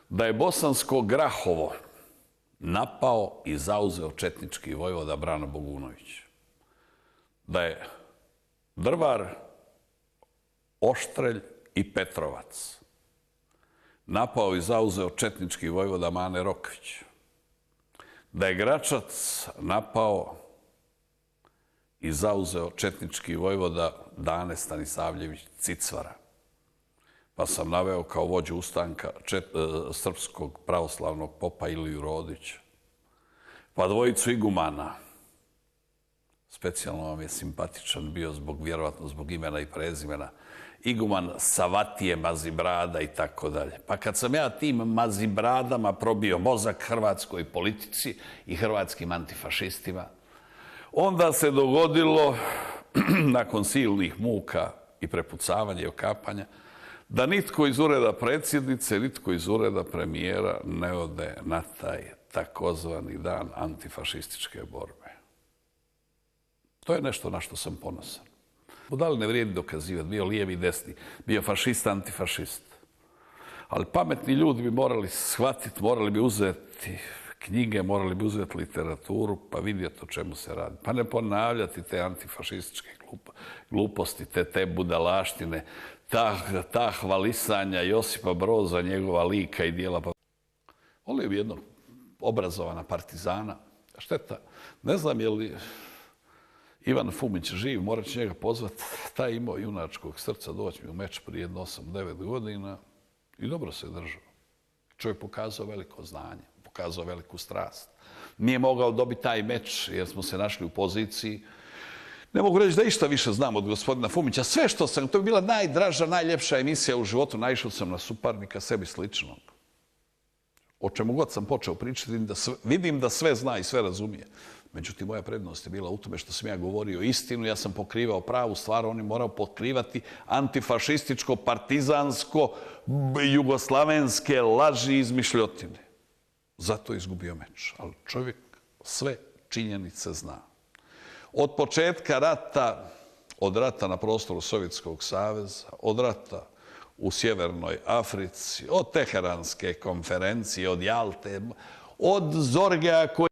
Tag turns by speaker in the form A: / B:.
A: da je Bosansko Grahovo napao i zauzeo četnički vojvoda Brano Bogunović. Da je Drvar, Oštrelj i Petrovac napao i zauzeo četnički vojvoda Mane Rokvić. Da je Gračac napao i zauzeo četnički vojvoda Dane Stanisavljević Cicvara. Pa sam naveo kao vođu ustanka srpskog pravoslavnog popa Iliju Rodića. Pa dvojicu igumana. Specijalno vam je simpatičan bio vjerovatno zbog imena i prezimena. Iguman Savatije Mazibrada i tako dalje. Pa kad sam ja tim Mazibradama probio mozak hrvatskoj politici i hrvatskim antifašistima, onda se dogodilo, nakon silnih muka i prepucavanja i okapanja, da nitko iz ureda predsjednice, nitko iz ureda premijera ne ode na taj takozvani dan antifašističke borbe. To je nešto na što sam ponosan. Budali ne vrijedi dokazivati, bio lijevi i desni, bio fašist, antifašist. Ali pametni ljudi bi morali shvatiti, morali bi uzeti knjige, morali bi uzeti literaturu, pa vidjeti o čemu se radi. Pa ne ponavljati te antifašističke gluposti, te budalaštine, ta hvalisanja Josipa Broza, njegova lika i dijela. Volio bi jednog obrazovana partizana. Šteta, ne znam je li Ivan Fumić živ, morat ću njega pozvati. Taj imao junačkog srca, doći mi u meč prije jedno 8-9 godina i dobro se držao. Čovjek pokazao veliko znanje, pokazao veliku strast. Nije mogao dobiti taj meč jer smo se našli u poziciji. Ne mogu reći da išta više znam od gospodina Fumića. Sve što sam, to je bila najdraža, najljepša emisija u životu. Naišao sam na suparnika sebi sličnog. O čemu god sam počeo pričati, vidim da sve zna i sve razumije. Međutim, moja prednost je bila u tome što sam ja govorio istinu, ja sam pokrivao pravu stvar, on je morao pokrivati antifašističko, partizansko, jugoslavenske laži i izmišljotine. Zato je izgubio meč. Ali čovjek sve činjenice zna. Od početka rata, od rata na prostoru Sovjetskog saveza, od rata u Sjevernoj Africi, od Teheranske konferencije, od Jalte, od Zorgea koji